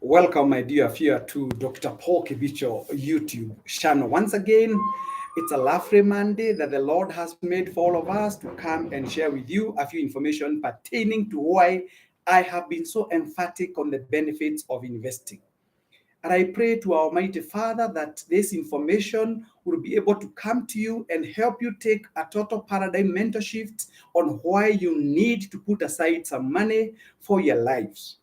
Welcome, my dear fear, to Dr. Paul Kibicho YouTube channel. Once again, it's a lovely Monday that the Lord has made for all of us to come and share with you a few information pertaining to why I have been so emphatic on the benefits of investing. And I pray to our Almighty Father that this information will be able to come to you and help you take a total paradigm mental shift on why you need to put aside some money for your lives.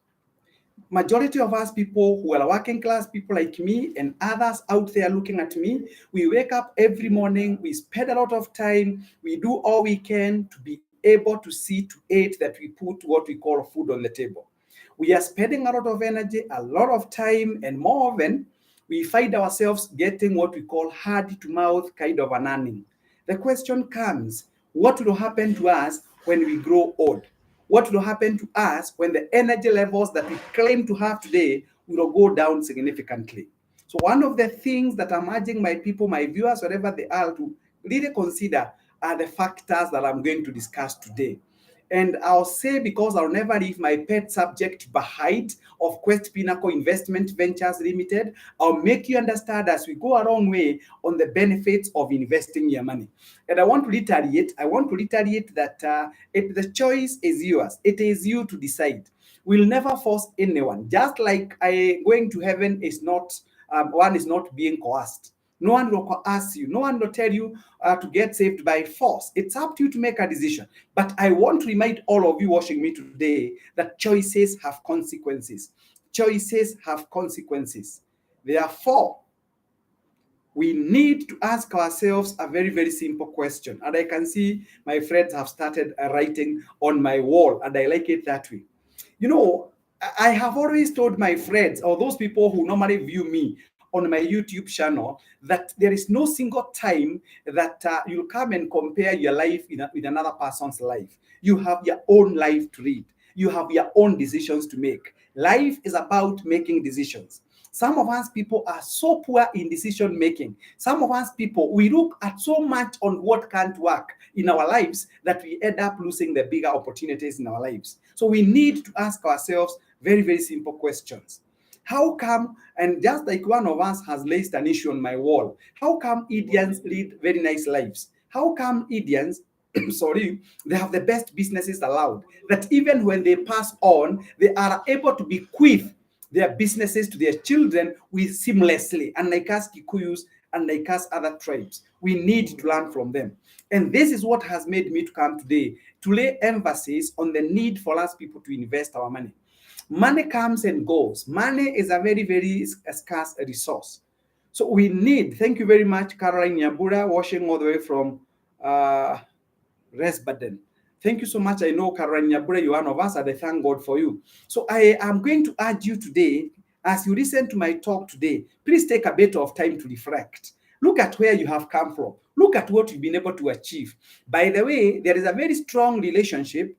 Majority of us people who are working class, people like me and others out there looking at me, we wake up every morning, we spend a lot of time, we do all we can to be able to see to it that we put what we call food on the table. We are spending a lot of energy, a lot of time, and more often, we find ourselves getting what we call hand to mouth kind of an earning. The question comes, what will happen to us when we grow old? What will happen to us when the energy levels that we claim to have today will go down significantly? So one of the things that I'm urging my people, my viewers, wherever they are, to really consider are the factors that I'm going to discuss today. And I'll say, because I'll never leave my pet subject behind of Quest Pinnacle Investment Ventures Limited, I'll make you understand as we go a long way on the benefits of investing your money. And I want to reiterate that the choice is yours. It is you to decide. We'll never force anyone. Just like going to heaven is not, one is not being coerced. No one will coerce you. No one will tell you to get saved by force. It's up to you to make a decision. But I want to remind all of you watching me today that choices have consequences. Choices have consequences. Therefore, we need to ask ourselves a very, very simple question. And I can see my friends have started writing on my wall, and I like it that way. You know, I have always told my friends, or those people who normally view me on my YouTube channel, that there is no single time that you'll come and compare your life with another person's life. You have your own life to lead. You have your own decisions to make. Life is about making decisions. Some of us people are so poor in decision making. Some of us people, we look at so much on what can't work in our lives that we end up losing the bigger opportunities in our lives. So we need to ask ourselves very, very simple questions. How come, and just like one of us has placed an issue on my wall, how come Indians lead very nice lives? How come Indians, sorry, they have the best businesses allowed, that even when they pass on, they are able to bequeath their businesses to their children with seamlessly, unlike us Kikuyus, unlike us other tribes. We need to learn from them. And this is what has made me to come today, to lay emphasis on the need for us people to invest our money. Money comes and goes. Money is a very, very scarce resource. So we need, thank you very much, Caroline Nyabura, watching all the way from Resbaden. Thank you so much. I know, Caroline Nyabura, you're one of us, and I thank God for you. So I am going to urge you today, as you listen to my talk today, please take a bit of time to reflect. Look at where you have come from. Look at what you've been able to achieve. By the way, there is a very strong relationship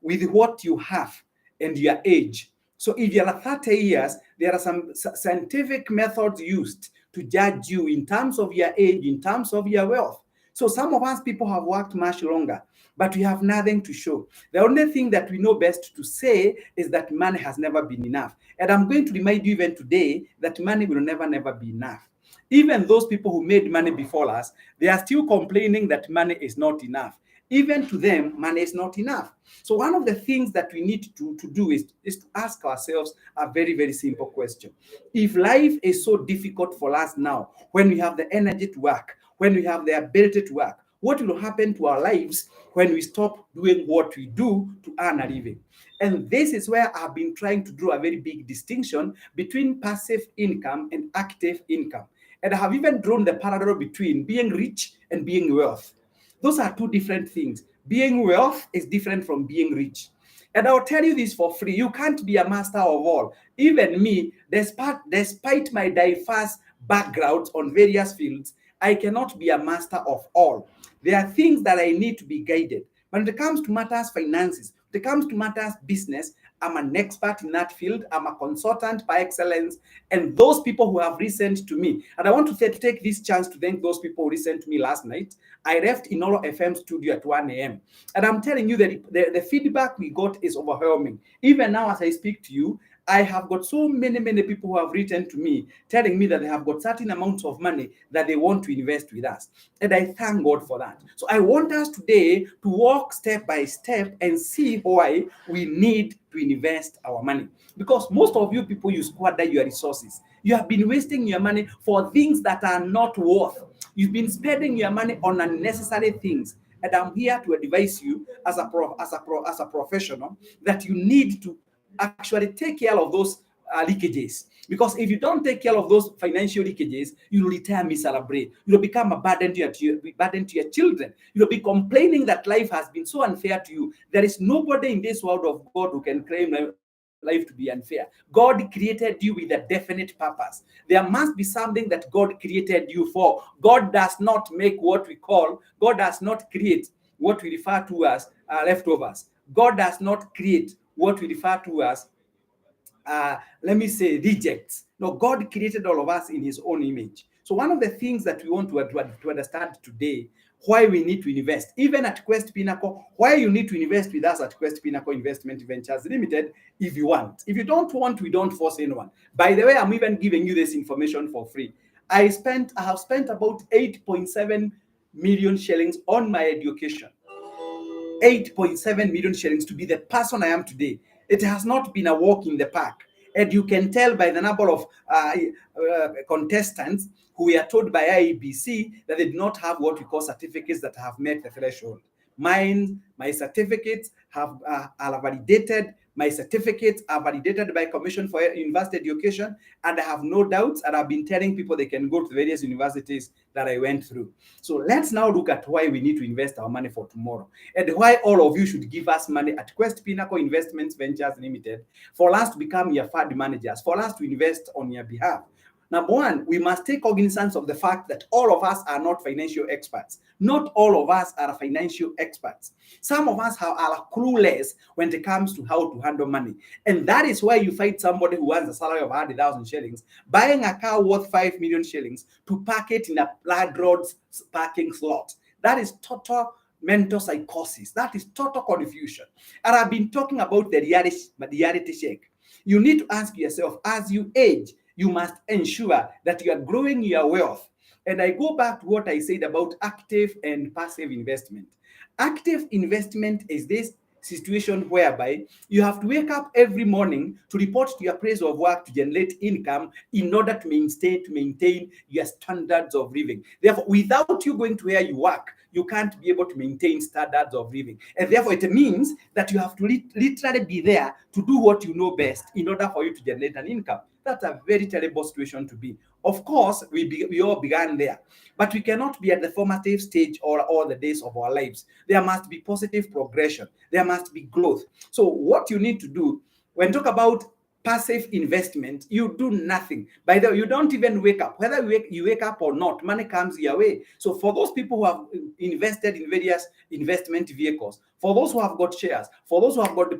with what you have and your age. So if you are 30 years, there are some scientific methods used to judge you in terms of your age, in terms of your wealth. So some of us people have worked much longer, but we have nothing to show. The only thing that we know best to say is that money has never been enough. And I'm going to remind you even today that money will never, never be enough. Even those people who made money before us, they are still complaining that money is not enough. Even to them, money is not enough. So one of the things that we need to do is to ask ourselves a very, very simple question. If life is so difficult for us now, when we have the energy to work, when we have the ability to work, what will happen to our lives when we stop doing what we do to earn a living? And this is where I've been trying to draw a very big distinction between passive income and active income. And I have even drawn the parallel between being rich and being wealth. Those are two different things. Being wealth is different from being rich. And I'll tell you this for free. You can't be a master of all. Even me, despite my diverse backgrounds on various fields, I cannot be a master of all. There are things that I need to be guided. When it comes to matters finances, when it comes to matters business, I'm an expert in that field. I'm a consultant by excellence. And those people who have listened to me, and I want to take this chance to thank those people who listened to me last night. I left Inolo FM studio at 1 a.m. And I'm telling you that the feedback we got is overwhelming. Even now, as I speak to you, I have got so many people who have written to me telling me that they have got certain amounts of money that they want to invest with us. And I thank God for that. So I want us today to walk step by step and see why we need to invest our money. Because most of you people, you squander your resources. You have been wasting your money for things that are not worth. You've been spending your money on unnecessary things. And I'm here to advise you as a professional that you need to actually take care of those leakages. Because if you don't take care of those financial leakages, you will retire miserably. You will become a burden to your children. You will be complaining that life has been so unfair to you. There is nobody in this world of God who can claim life to be unfair. God created you with a definite purpose. There must be something that God created you for. God does not make what we call, God does not create what we refer to as leftovers. God does not create what we refer to as let me say, rejects. No, God created all of us in his own image. So one of the things that we want to understand today, why we need to invest, even at Quest Pinnacle, why you need to invest with us at Quest Pinnacle Investment Ventures Limited, if you want. If you don't want, we don't force anyone. By the way, I'm even giving you this information for free. I have spent about 8.7 million shillings on my education. 8.7 million shillings to be the person I am today. It has not been a walk in the park. And you can tell by the number of contestants who were told by IEBC that they do not have what we call certificates that have met the threshold. My certificates are validated. My certificates are validated by Commission for University Education, and I have no doubts, and I've been telling people they can go to various universities that I went through. So let's now look at why we need to invest our money for tomorrow, and why all of you should give us money at Quest Pinnacle Investments Ventures Limited for us to become your fund managers, for us to invest on your behalf. Number one, we must take cognizance of the fact that all of us are not financial experts. Not all of us are financial experts. Some of us are clueless when it comes to how to handle money. And that is why you find somebody who has a salary of 100,000 shillings buying a car worth 5 million shillings to park it in a blood road parking slot. That is total mental psychosis. That is total confusion. And I've been talking about the reality check. You need to ask yourself, as you age, you must ensure that you are growing your wealth. And I go back to what I said about active and passive investment. Active investment is this situation whereby you have to wake up every morning to report to your place of work to generate income in order to maintain your standards of living. Therefore, without you going to where you work, you can't be able to maintain standards of living. And therefore, it means that you have to literally be there to do what you know best in order for you to generate an income. That's a very terrible situation to be. Of course, we all began there, but we cannot be at the formative stage or all the days of our lives. There must be positive progression. There must be growth. So what you need to do when talk about passive investment, you do nothing. By the way, you don't even wake up. Whether you wake up or not, money comes your way. So for those people who have invested in various investment vehicles, for those who have got shares, for those who have got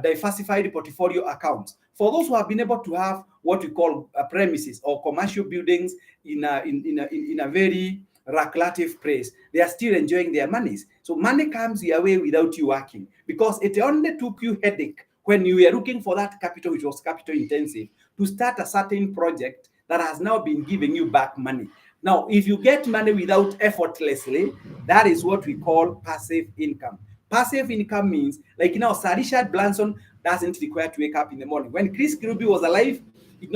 diversified portfolio accounts, for those who have been able to have what we call premises or commercial buildings in a very lucrative place, they are still enjoying their monies. So money comes your way without you working, because it only took you headache when you were looking for that capital, which was capital intensive, to start a certain project that has now been giving you back money. Now, if you get money without effortlessly, that is what we call passive income. Passive income means, like Sir Richard Branson doesn't require to wake up in the morning. When Chris Kirubi was alive, it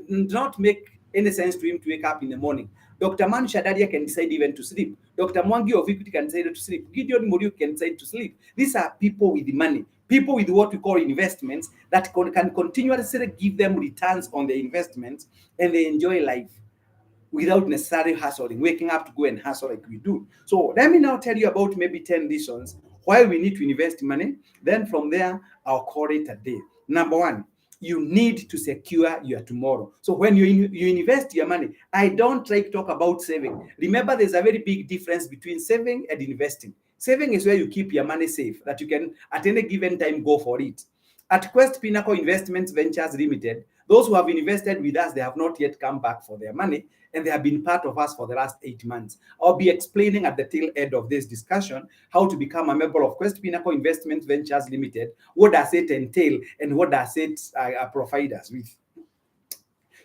did not make any sense to him to wake up in the morning. Dr. Manu Shadaria can decide even to sleep. Dr. Mwangi of Equity can decide to sleep. Gideon Muriu can decide to sleep. These are people with the money, people with what we call investments that can continuously give them returns on their investments, and they enjoy life without necessarily hustling, waking up to go and hustle like we do. So let me now tell you about maybe 10 reasons why we need to invest money. Then from there, I'll call it a day. Number one, you need to secure your tomorrow. So when you invest your money, I don't like talk about saving. Remember, there's a very big difference between saving and investing. Saving is where you keep your money safe, that you can at any given time go for it. At Quest Pinnacle Investments Ventures Limited, Those who have invested with us, they have not yet come back for their money, and they have been part of us for the last 8 months. I'll be explaining at the tail end of this discussion how to become a member of Quest Pinnacle Investment Ventures Limited. What does it entail, and what does it provide us with?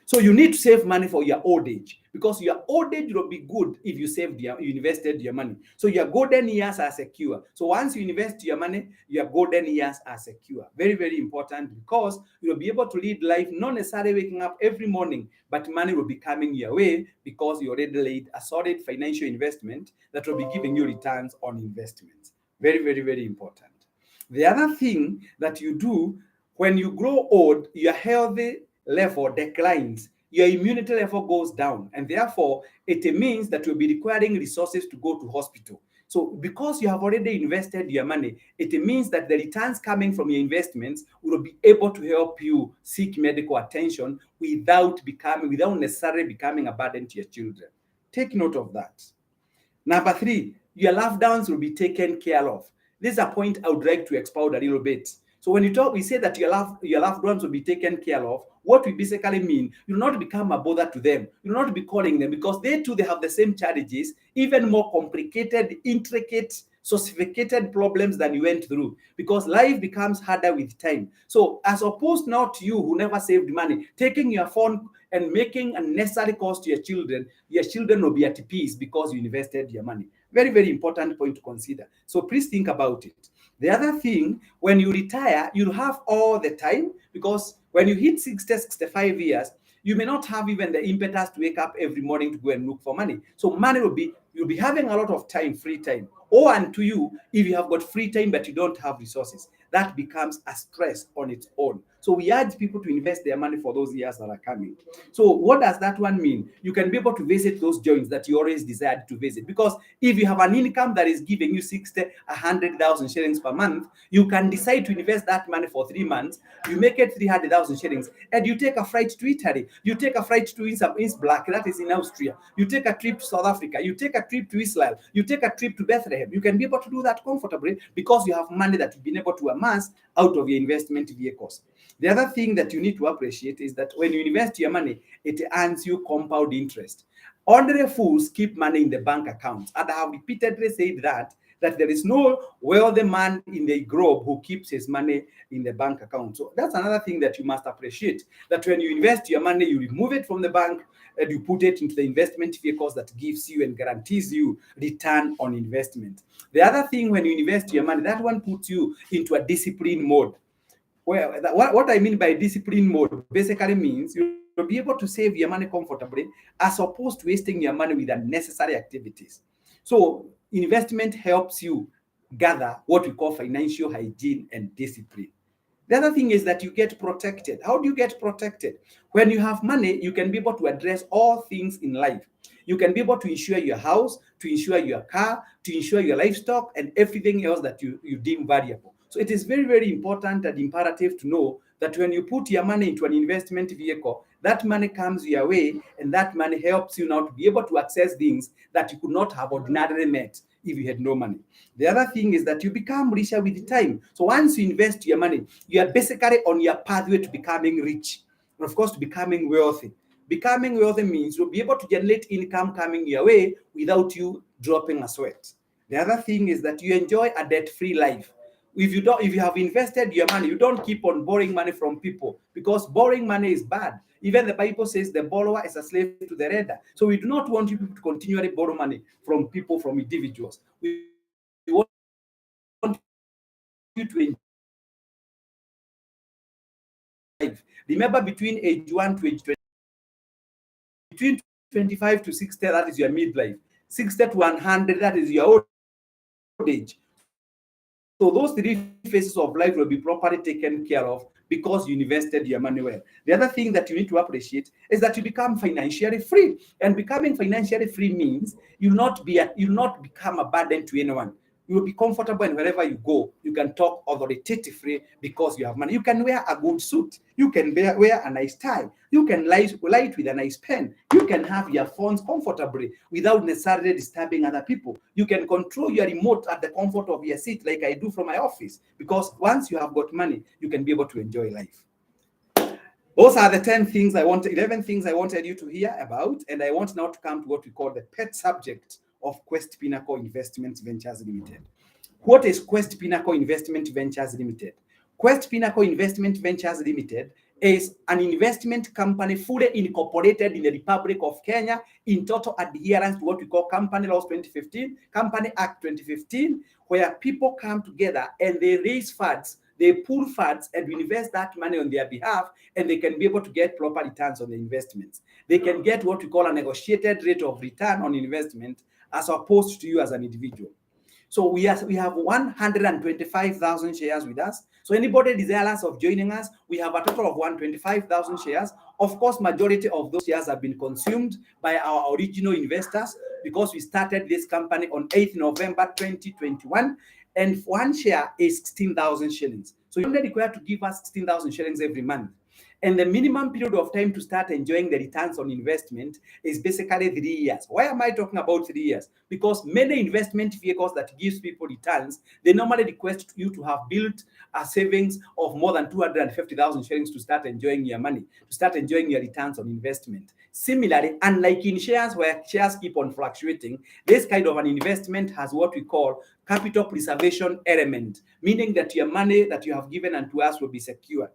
So you need to save money for your old age, because your old age will be good if you you invested your money. So your golden years are secure. So once you invest your money, your golden years are secure. Very, very important, because you'll be able to lead life, not necessarily waking up every morning, but money will be coming your way because you already laid a solid financial investment that will be giving you returns on investments. Very, very, very important. The other thing that you do when you grow old, your healthy level declines, your immunity level goes down, and therefore it means that you'll be requiring resources to go to hospital. So because you have already invested your money, it means that the returns coming from your investments will be able to help you seek medical attention without necessarily becoming a burden to your children. Take note of that. Number 3, your loved ones will be taken care of. This is a point I would like to expound a little bit. So when we say that your loved ones will be taken care of, what we basically mean, you'll not become a bother to them. You'll not be calling them, because they have the same challenges, even more complicated, intricate, sophisticated problems than you went through, because life becomes harder with time. So as opposed now to you who never saved money, taking your phone and making unnecessary calls to your children will be at peace because you invested your money. Very, very important point to consider. So please think about it. The other thing, when you retire, you'll have all the time, because when you hit 60, 65 years, you may not have even the impetus to wake up every morning to go and look for money. So money you'll be having a lot of time, free time. Or and to you, if you have got free time but you don't have resources, that becomes a stress on its own. So we urge people to invest their money for those years that are coming. So what does that one mean? You can be able to visit those joints that you always desired to visit, because if you have an income that is giving you 60, 100,000 shillings per month, you can decide to invest that money for 3 months. You make it 300,000 shillings, and you take a flight to Italy. You take a flight to Innsbruck, that is in Austria. You take a trip to South Africa. You take a trip to Israel. You take a trip to Bethlehem. You can be able to do that comfortably because you have money that you've been able to amass out of your investment vehicles. The other thing that you need to appreciate is that when you invest your money, it earns you compound interest. Ordinary fools keep money in the bank accounts, and I have repeatedly said that there is no wealthy man in the globe who keeps his money in the bank account. So that's another thing that you must appreciate, that when you invest your money, you remove it from the bank and you put it into the investment vehicles that gives you and guarantees you return on investment. The other thing, when you invest your money, that one puts you into a discipline mode. Well, what I mean by discipline mode basically means you'll be able to save your money comfortably, as opposed to wasting your money with unnecessary activities. So investment helps you gather what we call financial hygiene and discipline. The other thing is that you get protected. How do you get protected? When you have money, you can be able to address all things in life. You can be able to insure your house, to insure your car, to insure your livestock, and everything else that you deem valuable. So it is very, very important and imperative to know that when you put your money into an investment vehicle, that money comes your way, and that money helps you now to be able to access things that you could not have ordinarily met if you had no money. The other thing is that you become richer with time. So once you invest your money, you are basically on your pathway to becoming rich, and of course to becoming wealthy. Becoming wealthy means you'll be able to generate income coming your way without you dropping a sweat. The other thing is that you enjoy a debt-free life. If you have invested your money, you don't keep on borrowing money from people, because borrowing money is bad. Even the Bible says the borrower is a slave to the lender. So we do not want you people to continually borrow money from people, from individuals. We want you to enjoy life. Remember, between age 1 to age 20, between 25 to 60, that is your midlife. 60 to 100, that is your old age. So those 3 phases of life will be properly taken care of because you invested your money well. The other thing that you need to appreciate is that you become financially free. And becoming financially free means you'll not become a burden to anyone. You will be comfortable, and wherever you go, you can talk authoritatively because you have money. You can wear a good suit. You can wear a nice tie. You can light with a nice pen. You can have your phones comfortably without necessarily disturbing other people. You can control your remote at the comfort of your seat, like I do from my office, because once you have got money, you can be able to enjoy life. Those are the 11 things I wanted you to hear about. And I want now to come to what we call the pet subject of Quest Pinnacle Investment Ventures Limited. What is Quest Pinnacle Investment Ventures Limited? Quest Pinnacle Investment Ventures Limited is an investment company fully incorporated in the Republic of Kenya in total adherence to what we call Company Laws 2015, Company Act 2015, where people come together and they raise funds, they pool funds and invest that money on their behalf, and they can be able to get proper returns on the investments. They can get what we call a negotiated rate of return on investment as opposed to you as an individual. So we have 125,000 shares with us. So anybody desirous of joining us, we have a total of 125,000 shares. Of course, majority of those shares have been consumed by our original investors because we started this company on 8th November 2021, and one share is 16,000 shillings. So you're only required to give us 16,000 shillings every month. And the minimum period of time to start enjoying the returns on investment is basically 3 years. Why am I talking about 3 years? Because many investment vehicles that gives people returns, they normally request you to have built a savings of more than 250,000 shillings to start enjoying your money, to start enjoying your returns on investment. Similarly, unlike in shares where shares keep on fluctuating, this kind of an investment has what we call capital preservation element, meaning that your money that you have given unto us will be secure.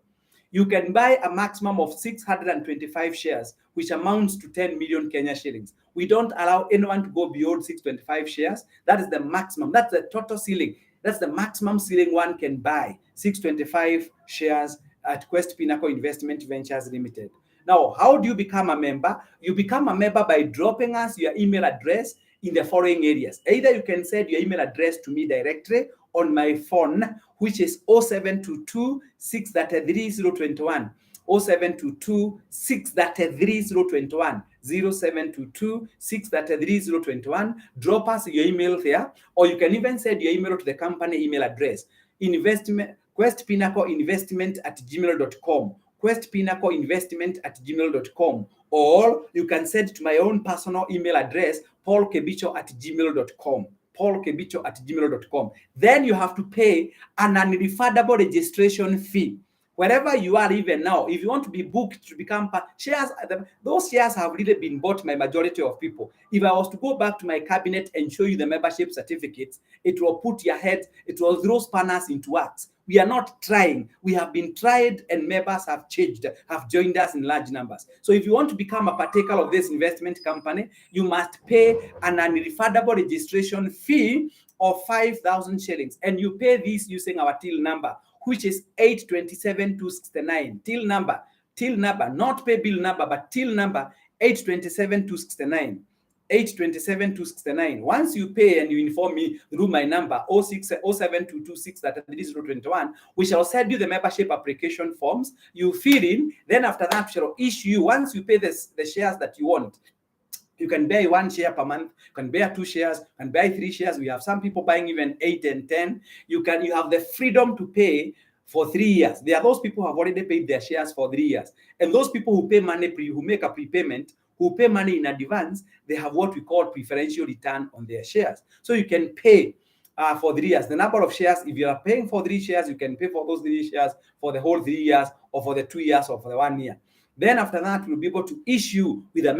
You can buy a maximum of 625 shares, which amounts to 10 million Kenya shillings. We don't allow anyone to go beyond 625 shares. That is the maximum. That's the total ceiling. That's the maximum ceiling one can buy, 625 shares at Quest Pinnacle Investment Ventures Limited. Now, how do you become a member? You become a member by dropping us your email address in the following areas. Either you can send your email address to me directly on my phone, which is 0722 633 021. 0722 633 021. 0722 633 021. Drop us your email there, or you can even send your email to the company email address, questpinnacleinvestment@gmail.com. questpinnacleinvestment@gmail.com, or you can send to my own personal email address, paulkebicho@gmail.com. paulkebicho@gmail.com. Then you have to pay an unrefundable registration fee. Wherever you are even now, if you want to be booked to become shares, those shares have really been bought by majority of people. If I was to go back to my cabinet and show you the membership certificates, it will put your head, it will throw spanners into works. We are not trying. We have been tried, and members have changed, have joined us in large numbers. So if you want to become a partaker of this investment company, you must pay an unrefundable registration fee of 5,000 shillings. And you pay this using our till number, which is 827,269. Till number, not pay bill number, but till number 827,269. 827,269. Once you pay and you inform me through my number 0722633021, we shall send you the membership application forms. You fill in, then after that we shall issue you, once you pay the shares that you want. You can buy 1 share per month, you can buy 2 shares, you can buy 3 shares. We have some people buying even 8 and 10. You have the freedom to pay for 3 years. There are those people who have already paid their shares for 3 years. And those people who pay money, who make a prepayment, who pay money in advance, they have what we call preferential return on their shares. So you can pay for 3 years. The number of shares, if you are paying for 3 shares, you can pay for those 3 shares for the whole 3 years, or for the 2 years, or for the 1 year. Then after that, we'll be able to issue with a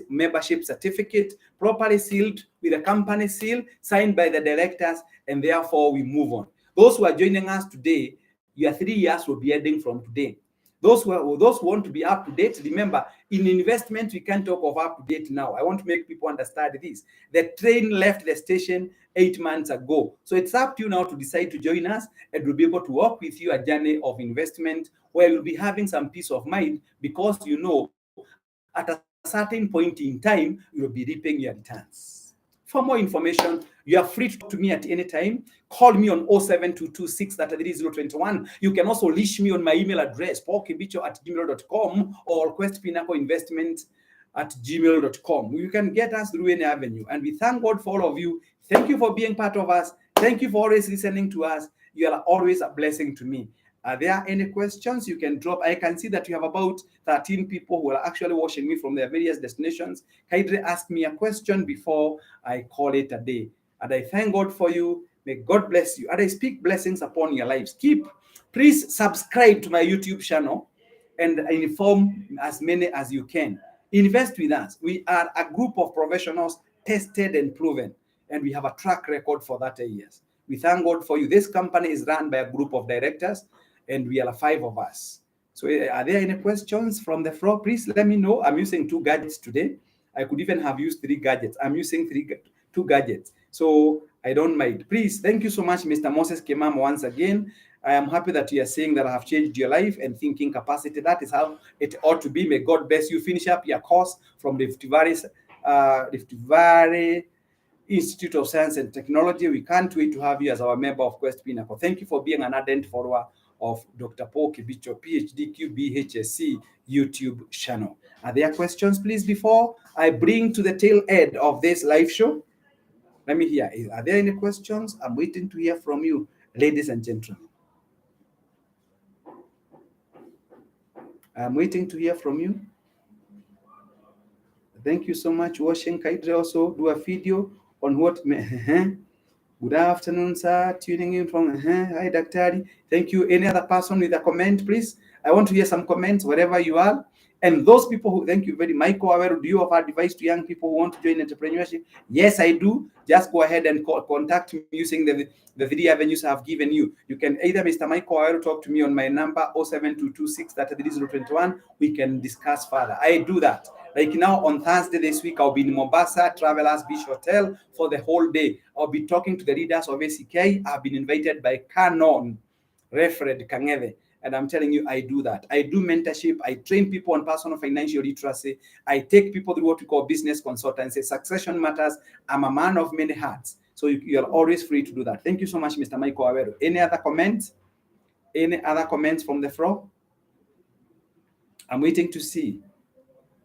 membership certificate, properly sealed with a company seal, signed by the directors, and therefore we move on. Those who are joining us today, your 3 years will be ending from today. Those who want to be up to date, remember, in investment, we can't talk of up to date now. I want to make people understand this. The train left the station 8 months ago. So it's up to you now to decide to join us, and we'll be able to walk with you a journey of investment where you'll be having some peace of mind, because you know at a certain point in time, you'll be reaping your returns. For more information, you are free to talk to me at any time. Call me on 0722633021. You can also reach me on my email address, paulkebicho@gmail.com, or questpinnacleinvestment@gmail.com. You can get us through any avenue. And we thank God for all of you. Thank you for being part of us. Thank you for always listening to us. You are always a blessing to me. Are there any questions you can drop? I can see that you have about 13 people who are actually watching me from their various destinations. Kindly ask me a question before I call it a day. And I thank God for you. May God bless you. And I speak blessings upon your lives. Please subscribe to my YouTube channel. and inform as many as you can. Invest with us. We are a group of professionals tested and proven, and we have a track record for 30 years. We thank God for you. This company is run by a group of directors, and we are 5 of us. So, are there any questions from the floor? Please let me know. I'm using 2 gadgets today. I could even have used 3 gadgets. I'm using 2 gadgets. So, I don't mind. Please, thank you so much, Mr. Moses Kemam, once again. I am happy that you are saying that I have changed your life and thinking capacity. That is how it ought to be. May God bless you. Finish up your course from the Rift Valley Institute of Science and Technology. We can't wait to have you as our member of Quest Pinnacle. Thank you for being an ardent follower of Dr. Paul Kibicho, PhD, QB, HSC YouTube channel. Are there questions, please, before I bring to the tail end of this live show? Let me hear. Are there any questions? I'm waiting to hear from you, ladies and gentlemen. I'm waiting to hear from you. Thank you so much. Washing Kindly also do a video on what. Good afternoon, sir. Tuning in from. Hi, Daktari. Thank you. Any other person with a comment, please? I want to hear some comments wherever you are. And those people who, thank you very much. Michael Awero, do you offer advice to young people who want to join entrepreneurship? Yes, I do. Just go ahead and contact me using the 3 avenues I've given you. You can either, Mr. Michael Awero, talk to me on my number 07226 We can discuss further. I do that. Like now on Thursday this week, I'll be in Mombasa, Travelers Beach Hotel for the whole day. I'll be talking to the leaders of ACK. I've been invited by Canon, Refred Kangeve. And I'm telling you, I do that. I do mentorship. I train people on personal financial literacy. I take people through what we call business consultancy. Succession matters. I'm a man of many hats. So you're always free to do that. Thank you so much, Mr. Michael Awero. Any other comments? Any other comments from the floor? I'm waiting to see.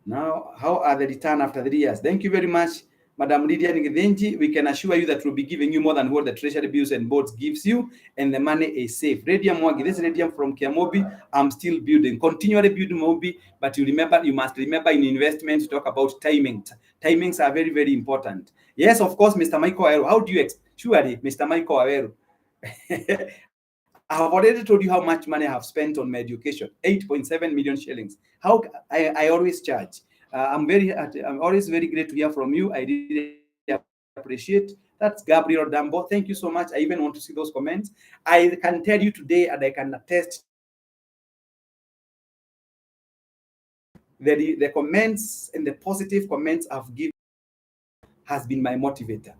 Now, how are the return after 3 years? Thank you very much, Madam Lydia Ngidenji. We can assure you that we'll be giving you more than what the Treasury Bills and Boards gives you, and the money is safe. Radium Mwagi, this is Radium from Kiamobi. I'm still building, continually building Mobi, but you must remember in investment to talk about timing. Timings are very, very important. Yes, of course, Mr. Michael Awero. How do you surely, Mr. Michael Awero? I have already told you how much money I have spent on my education, 8.7 million shillings. How I always charge. I'm always very great to hear from you. I really appreciate. That's Gabriel Dambo. Thank you so much. I even want to see those comments. I can tell you today, and I can attest that the comments and the positive comments I've given has been my motivator.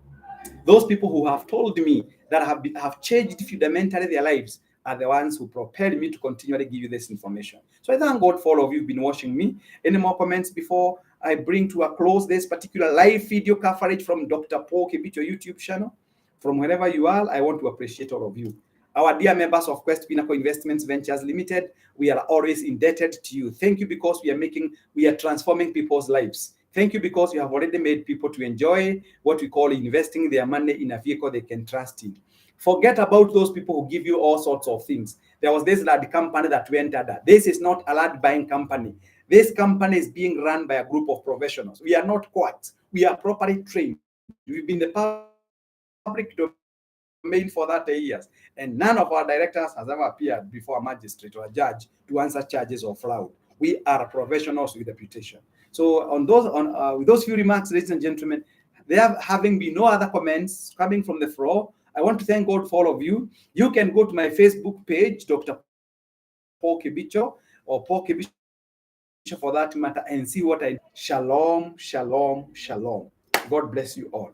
Those people who have told me that have changed fundamentally their lives are the ones who propelled me to continually give you this information. So I thank God for all of you who've been watching me. Any more comments before I bring to a close this particular live video coverage from Dr. Paul Kibicho YouTube channel? From wherever you are, I want to appreciate all of you. Our dear members of Quest Pinnacle Investments Ventures Limited, we are always indebted to you. Thank you because we are transforming people's lives. Thank you because you have already made people to enjoy what we call investing their money in a vehicle they can trust in. Forget about those people who give you all sorts of things. There was this large company that went under. This is not a large buying company. This company is being run by a group of professionals. We are not quacks. We are properly trained. We've been in the public domain for 30 years, and none of our directors has ever appeared before a magistrate or a judge to answer charges of fraud. We are professionals with reputation. So with those few remarks, ladies and gentlemen, there having been no other comments coming from the floor, I want to thank God for all of you. You can go to my Facebook page, Dr. Paul Kibicho, or Paul Kibicho for that matter, and see what I. Shalom, shalom, shalom. God bless you all.